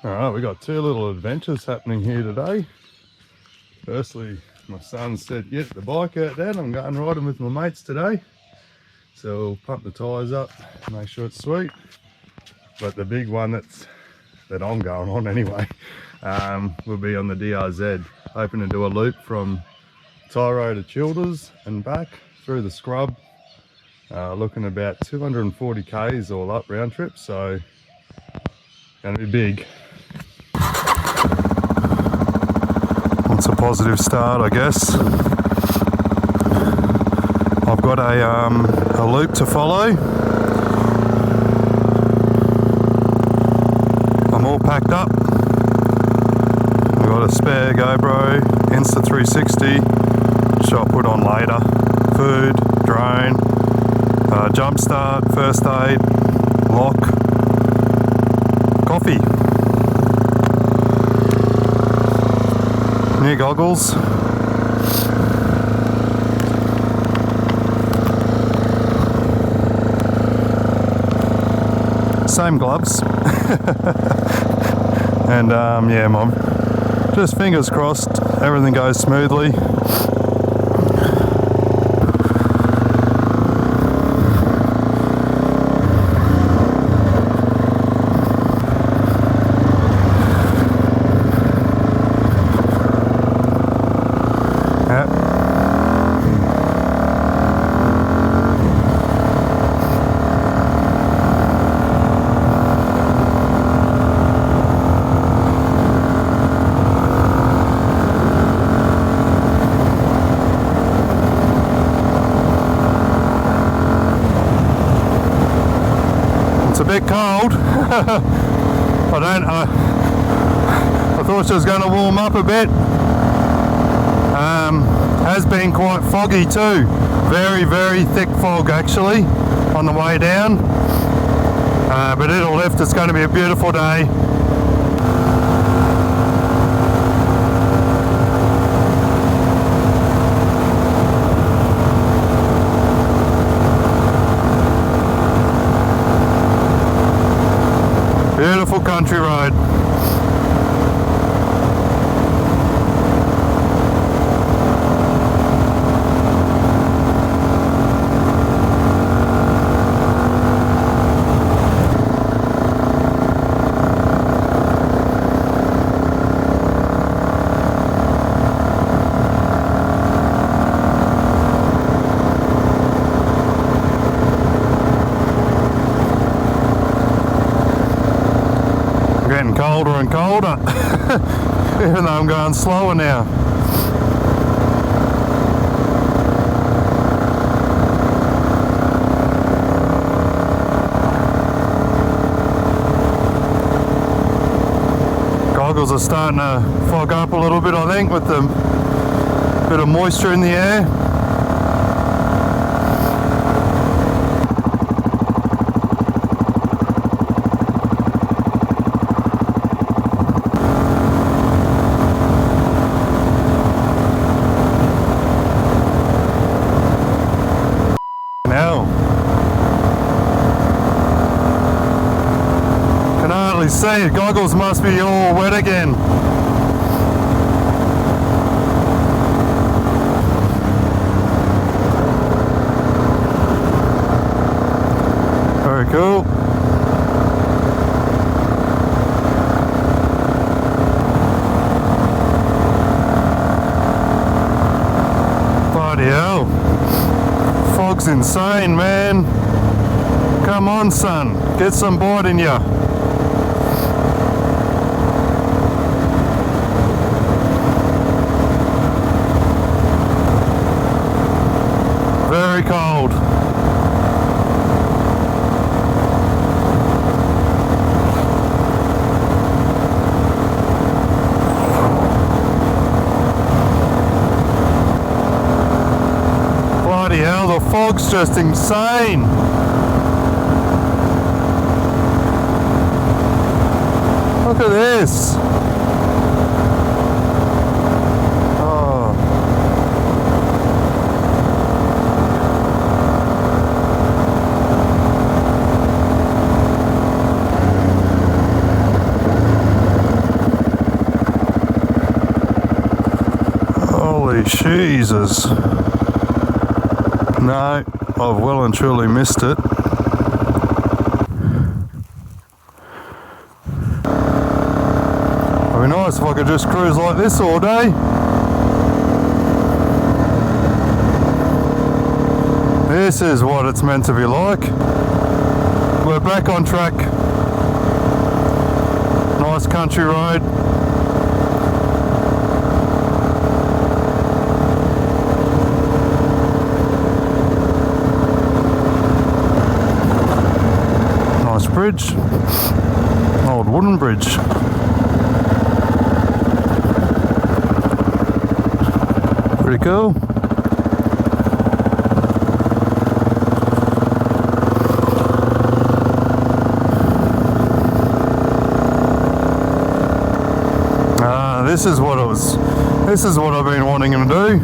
Alright, we got two little adventures happening here today. Firstly, my son said, get the bike out, Dad, I'm going riding with my mates today. So we'll pump the tyres up, make sure it's sweet. But the big one that I'm going on anyway, will be on the DRZ. Hoping to do a loop from Tiaro to Childers and back through the scrub. Looking about 240 k's all up round trip, so going to be big. It's a positive start, I guess. I've got a loop to follow. I'm all packed up. I've got a spare GoPro, Insta360, which I'll put on later. Food, drone, jump start, first aid, lock, coffee. New goggles. Same gloves. And yeah, Mom, just fingers crossed everything goes smoothly. A bit cold. I thought she was going to warm up a bit. Has been quite foggy too. Very, very thick fog actually on the way down. But it'll lift. It's going to be a beautiful day. Beautiful country road. Getting colder and colder, even though I'm going slower now. Goggles are starting to fog up a little bit, I think, with the bit of moisture in the air. See, goggles must be all wet again. Very cool. Bloody hell. Fog's insane, man. Come on, son. Get some board in ya. Very cold. Bloody hell, the fog's just insane. Look at this. Jesus. No, I've well and truly missed it. It'd be nice if I could just cruise like this all day. This is what it's meant to be like. We're back on track. Nice country road. Nice bridge. Old wooden bridge. Pretty cool. This is what I've been wanting him to do.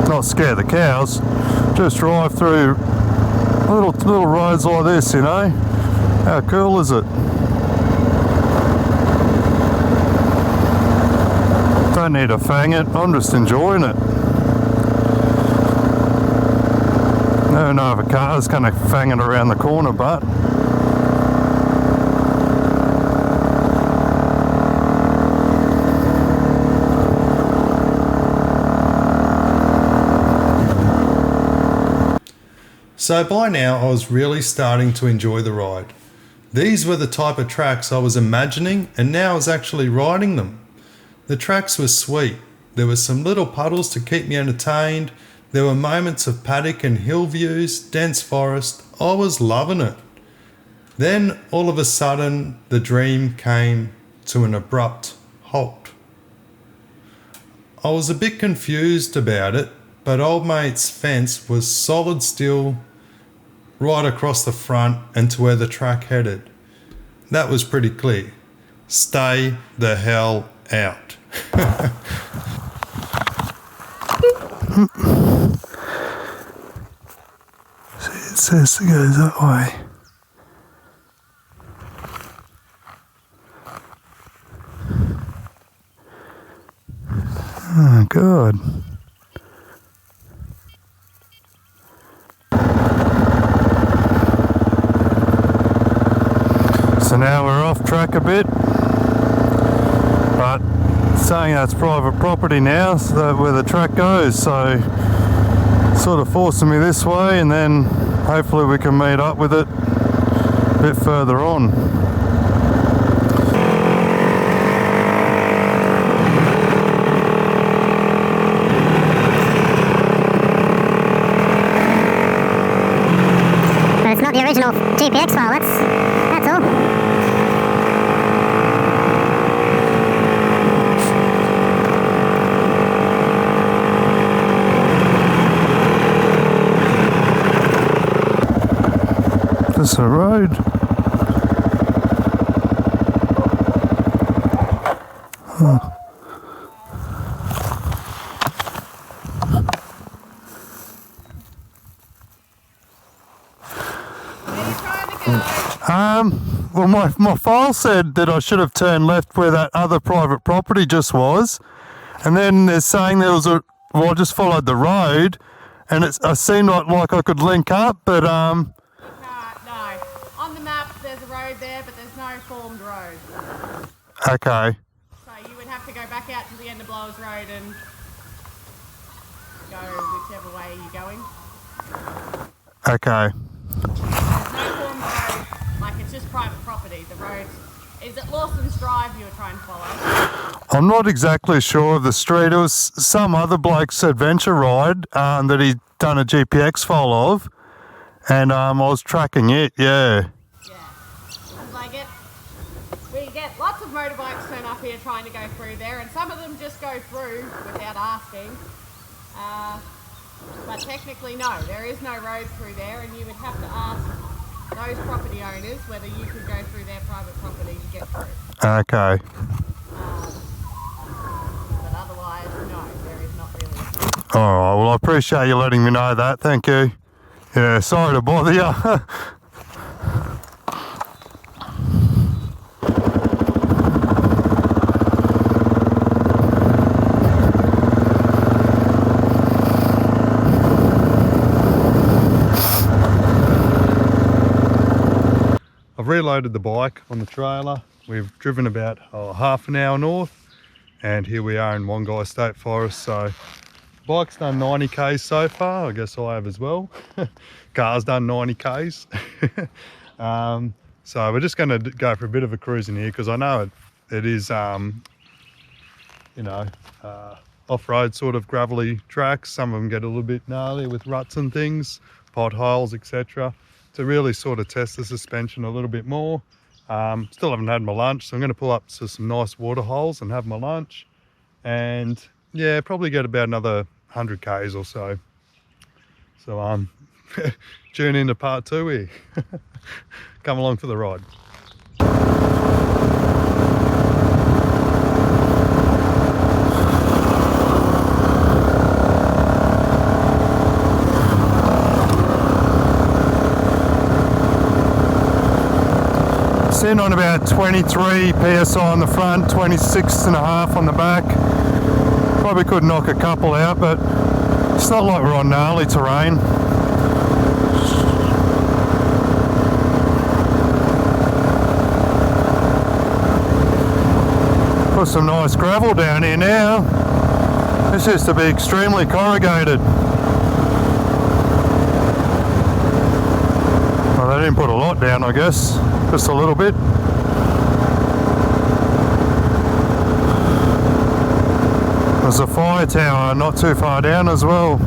Not scare the cows, just drive through little roads like this, you know. How cool is it? Don't need to fang it, I'm just enjoying it. Never know if a car's gonna fang it around the corner, but so by now I was really starting to enjoy the ride. These were the type of tracks I was imagining, and now I was actually riding them. The tracks were sweet. There were some little puddles to keep me entertained. There were moments of paddock and hill views, dense forest. I was loving it. Then all of a sudden the dream came to an abrupt halt. I was a bit confused about it, but old mate's fence was solid still right across the front and to where the track headed. That was pretty clear. Stay the hell out. See, it says it goes that way. Oh God. So now we're off track a bit, but saying that's private property now, so where the track goes, so sort of forcing me this way, and then hopefully we can meet up with it a bit further on. But it's not the original GPX file, that's all. This a road. Huh. Well, my file said that I should have turned left where that other private property just was, and then they're saying there was well, I just followed the road, and it seemed like I could link up, but No. On the map there's a road there, but there's no formed road. Okay. So you would have to go back out to the end of Blowers Road and go whichever way you're going. Okay. There's no formed road, like it's just private property. The road, is it Lawson's Drive you were trying to follow? I'm not exactly sure of the street. It was some other bloke's adventure ride that he'd done a GPX file of, and I was tracking it, yeah. Yeah, because we get lots of motorbikes turn up here trying to go through there, and some of them just go through without asking. But technically no, there is no road through there, and you would have to ask those property owners whether you could go through their private property to get through. Okay. But otherwise, no, there is not really. Alright, well I appreciate you letting me know that, thank you. Yeah, sorry to bother you. reloaded the bike on the trailer. We've driven about half an hour north, and here we are in Wongi State Forest. So bike's done 90 k's so far. I guess I have as well. Car's done 90 k's. So we're just going to go for a bit of a cruise in here, because I know it is off-road sort of gravelly tracks. Some of them get a little bit gnarly with ruts and things, potholes, etc. To really sort of test the suspension a little bit more. Still haven't had my lunch, so I'm going to pull up to some nice water holes and have my lunch, and yeah, probably get about another 100 k's or so. So tune into part 2 here. Come along for the ride. Sitting on about 23 psi on the front, 26.5 on the back. Probably could knock a couple out, but it's not like we're on gnarly terrain. Got some nice gravel down here now. It's just to be extremely corrugated. Well, they didn't put a lot down, I guess. Just a little bit. There's a fire tower not too far down as well.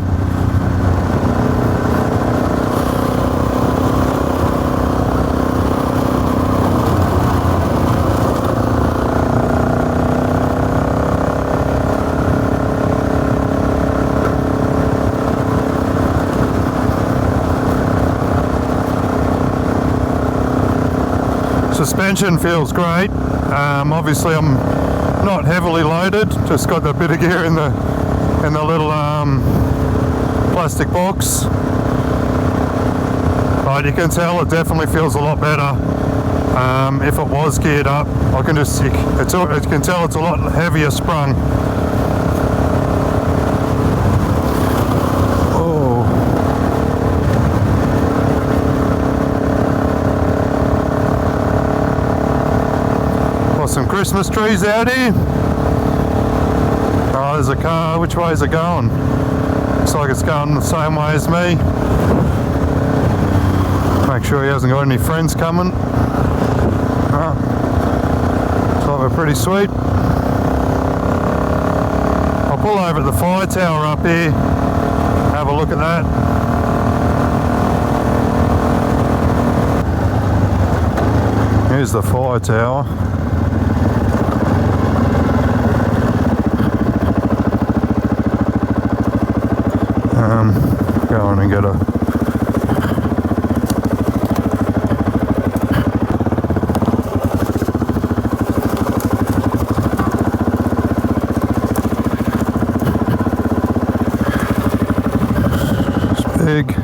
Suspension feels great. Obviously I'm not heavily loaded, just got the bit of gear in the little plastic box, but you can tell it definitely feels a lot better. If it was geared up, I can just, you can tell it's a lot heavier sprung. Some Christmas trees out here. Oh, there's a car. Which way is it going? Looks like it's going the same way as me. Make sure he hasn't got any friends coming. Oh, looks like we're pretty sweet. I'll pull over at the fire tower up here, have a look at that. Here's the fire tower. Go on and get a it's big.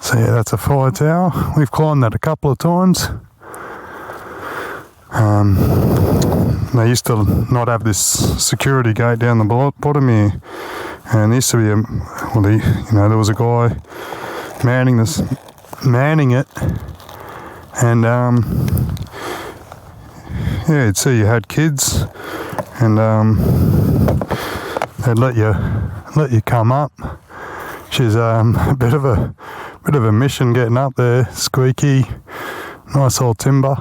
So yeah, that's a fire tower. We've climbed that a couple of times. They used to not have this security gate down the bottom here, and there used to be there was a guy manning it, and yeah, you'd see you had kids, and they'd let you come up, which is a bit of a mission getting up there. Squeaky, nice old timber.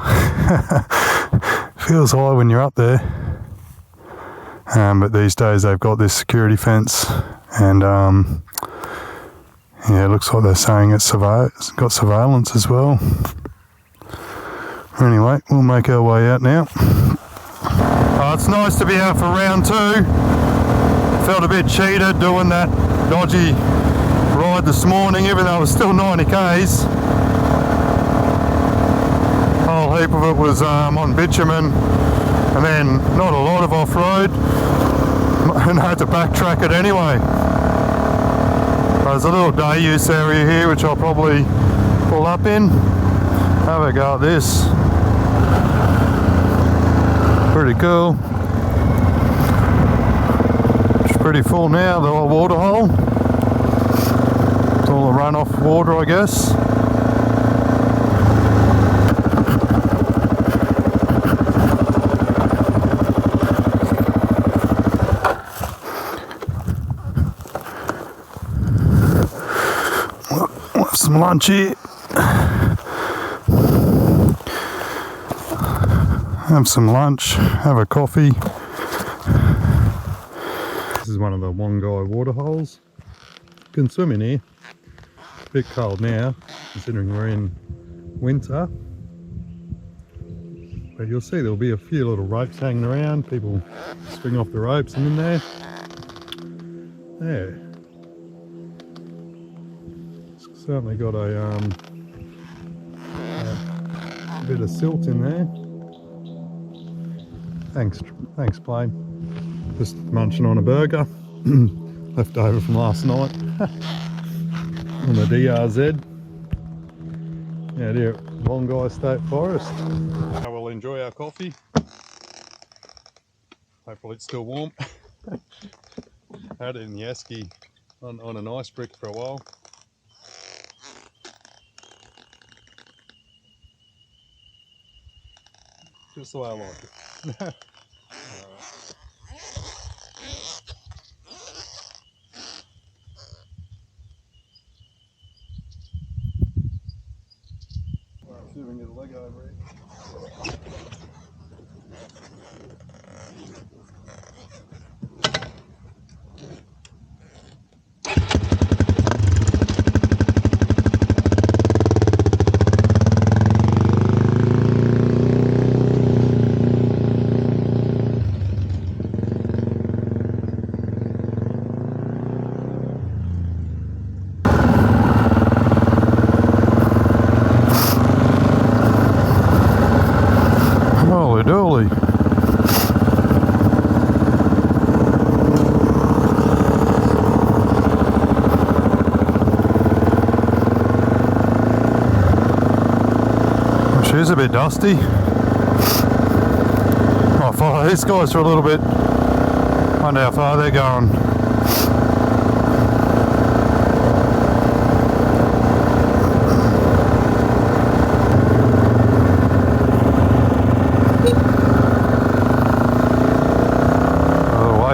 Feels high when you're up there, but these days they've got this security fence, and yeah, it looks like they're saying it's got surveillance as well. Anyway, we'll make our way out now. Oh, it's nice to be out for round 2. Felt a bit cheated doing that dodgy ride this morning, even though it was still 90 k's. Whole heap of it was on bitumen, and then not a lot of off-road, and I had to backtrack it anyway. There's a little day use area here which I'll probably pull up in. Have a go at this. Pretty cool. It's pretty pretty full now, the old water hole. It's all the runoff water, I guess. We'll have some lunch here. Have some lunch, have a coffee. This is one of the Wongi water holes. You can swim in here. A bit cold now, considering we're in winter. But you'll see there'll be a few little ropes hanging around. People swing off the ropes and in there. Yeah. It's certainly got a bit of silt in there. Thanks Plane. Just munching on a burger, left over from last night on the DRZ. Out here at Wongi State Forest. We'll enjoy our coffee. Hopefully it's still warm. Had it in the esky on an ice brick for a while. Just the way I like it. See if we can get a leg over it. Holy dooly. She's a bit dusty. I'll follow these guys for a little bit. Wonder how far they're going.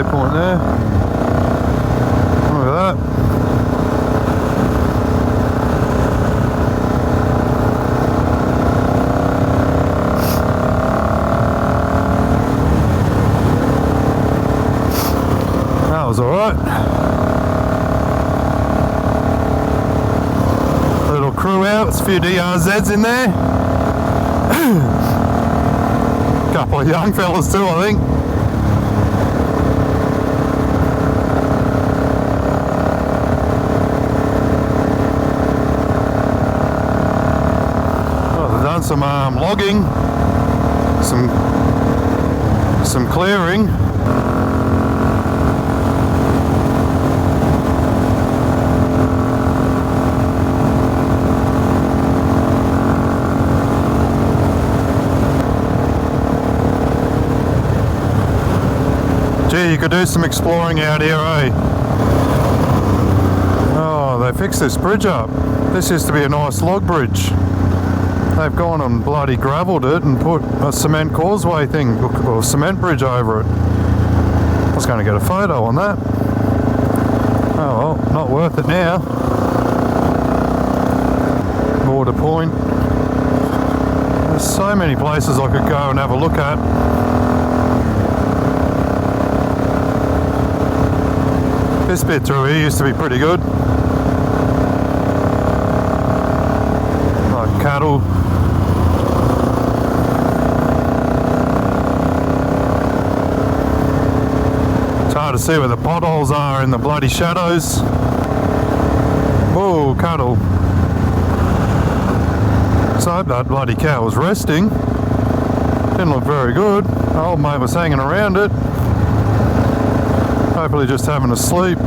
Point there. Look at that. That was alright. Little crew out, there's a few DRZs in there. Couple of young fellas too, I think. Some logging, some clearing. Gee, you could do some exploring out here, eh? Oh, they fixed this bridge up. This used to be a nice log bridge. They've gone and bloody gravelled it and put a cement causeway thing, or cement bridge over it. I was going to get a photo on that. Oh well, not worth it now. Border Point. There's so many places I could go and have a look at. This bit through here used to be pretty good. Like cattle. To see where the potholes are in the bloody shadows. Whoa, cattle. So I hope that bloody cow was resting. Didn't look very good. The old mate was hanging around it. Hopefully just having a sleep.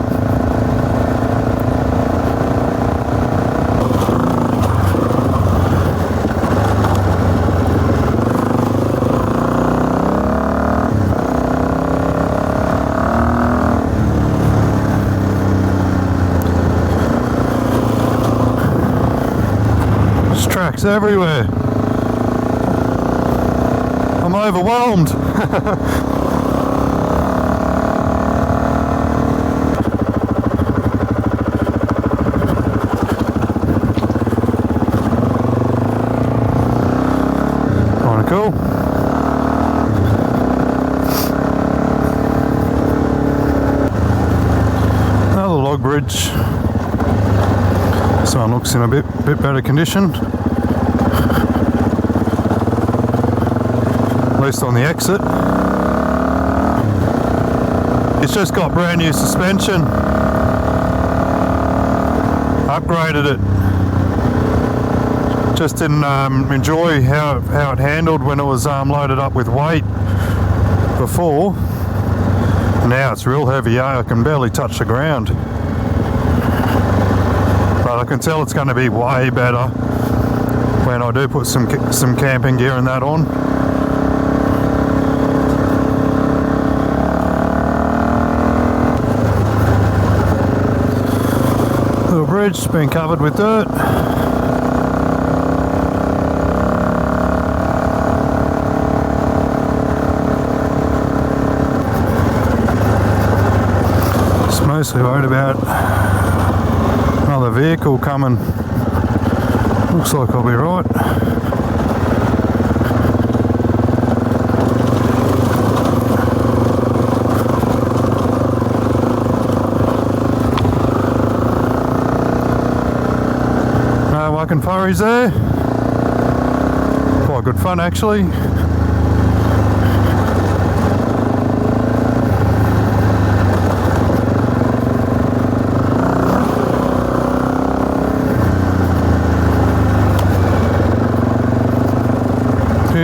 rocks everywhere. I'm overwhelmed. Kinda cool. Another log bridge. This one looks in a bit better condition. At least on the exit. It's just got brand new suspension. Upgraded it. Just didn't enjoy how it handled when it was loaded up with weight before. Now it's real heavy, I can barely touch the ground. But I can tell it's going to be way better when I do put some camping gear and that on. Little bridge been covered with dirt. Just mostly worried about another vehicle coming. Looks like I'll be right. No whacking furries there. Quite good fun actually.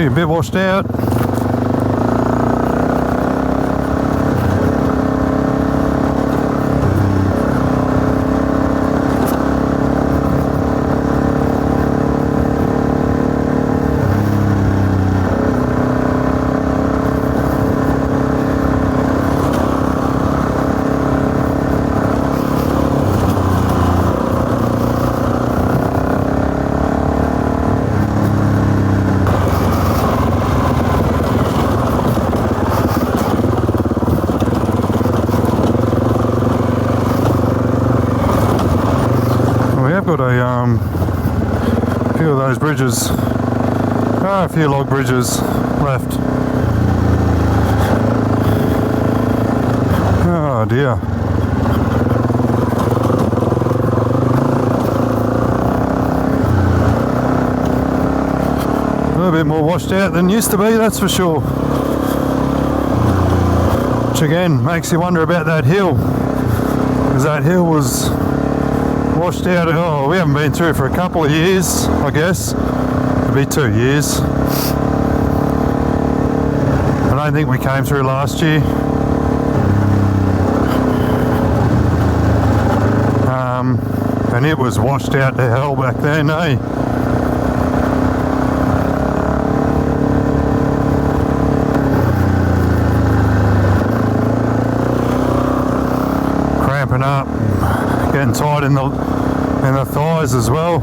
A bit washed out. Got a few of those bridges, a few log bridges left. Oh dear. A little bit more washed out than used to be, that's for sure. Which again makes you wonder about that hill, because that hill was washed out. Oh, we haven't been through for a couple of years, I guess. It'll be 2 years. I don't think we came through last year. And it was washed out to hell back then, eh? Cramping up. Getting tight in the thighs as well.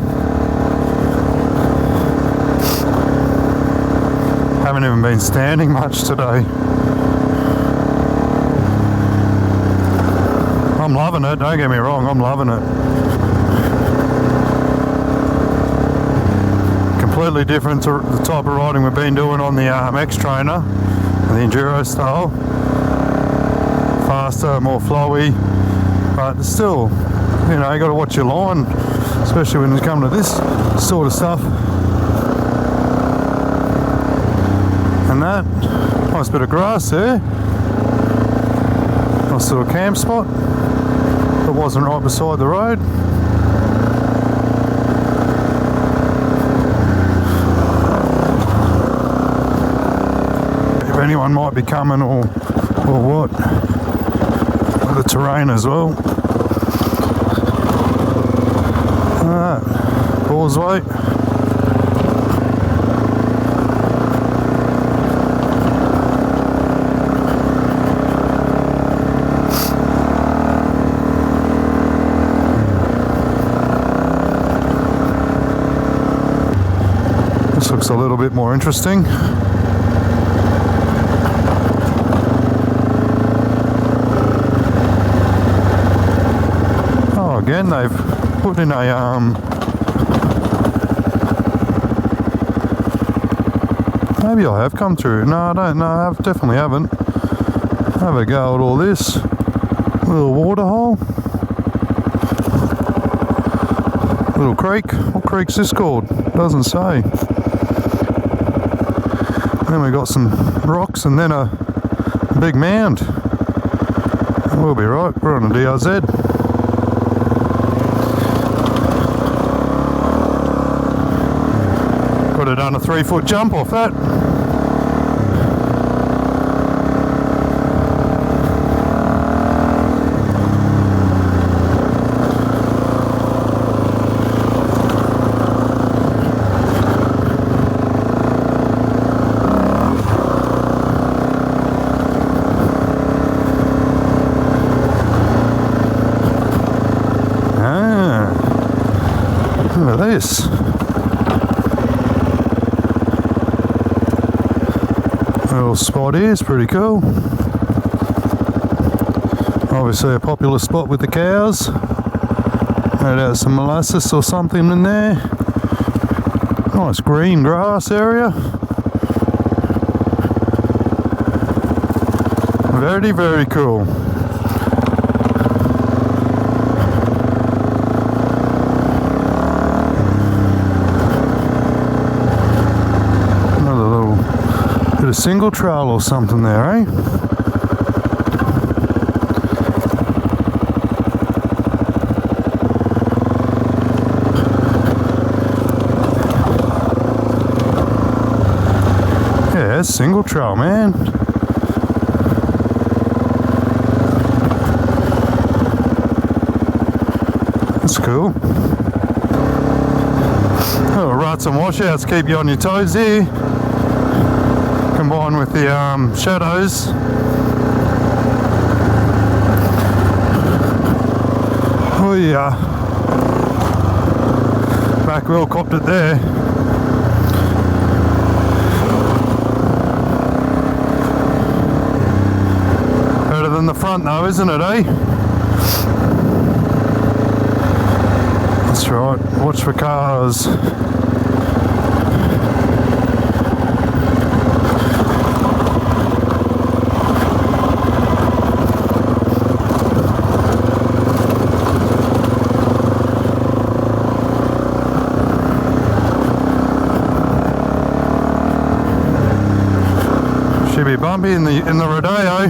Haven't even been standing much today. I'm loving it, don't get me wrong, I'm loving it. Completely different to the type of riding we've been doing on the X-Trainer, the Enduro style. Faster, more flowy, but still, you know, you got to watch your line, especially when you come to this sort of stuff. And that, nice bit of grass there. Nice little camp spot. It wasn't right beside the road. If anyone might be coming or what, the terrain as well. Causeway. looks a little bit more interesting. Oh, again they've put in a maybe I have come through. No, I don't. No, I definitely haven't. Have a go at all this. Little water hole. Little creek. What creek's this called? Doesn't say. Then we got some rocks and then a big mound. We'll be right. We're on a DRZ. Could have done a 3-foot jump off that. Look at this. Little spot here is pretty cool. Obviously a popular spot with the cows. No doubt some molasses or something in there. Nice green grass area. Very, very cool. A single trail or something there, eh? Yeah, single trail, man. That's cool. Oh, ruts and washouts keep you on your toes here. Combined with the shadows. Oh yeah. Back wheel copped it there. Better than the front though, isn't it, eh? That's right. Watch for cars. Should be bumpy in the rodeo.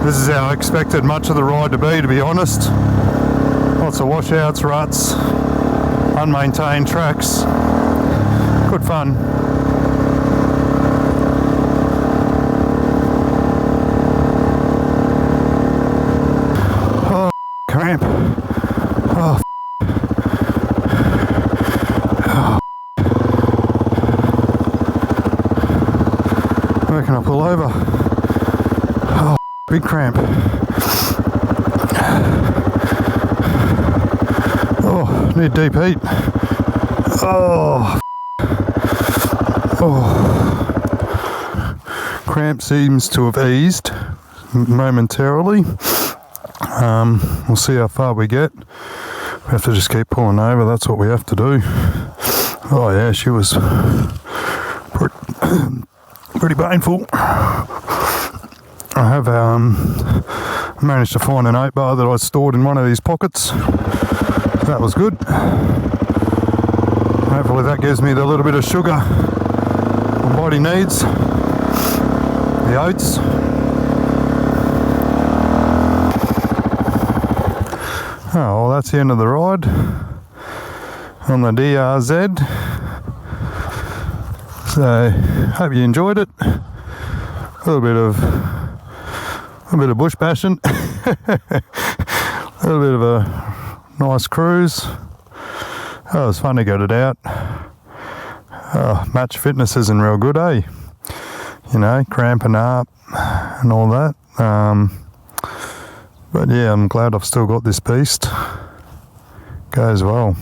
This is how I expected much of the ride to be honest. Lots of washouts, ruts, unmaintained tracks. Good fun. Cramp. Oh, oh. Where can I pull over? Oh, big cramp. Oh, need deep heat. Oh, oh. Cramp seems to have eased momentarily. We'll see how far we get. We have to just keep pulling over, that's what we have to do. Oh yeah, she was pretty painful. I have managed to find an 8-bar that I stored in one of these pockets. That was good. Hopefully that gives me the little bit of sugar my body needs. The oats. Oh, well, that's the end of the ride on the DRZ. So, hope you enjoyed it. A little bit of bush bashing. A little bit of a nice cruise. Oh, it was fun to get it out. match fitness isn't real good, eh? You know, cramping up and all that. But yeah, I'm glad I've still got this beast. Goes well.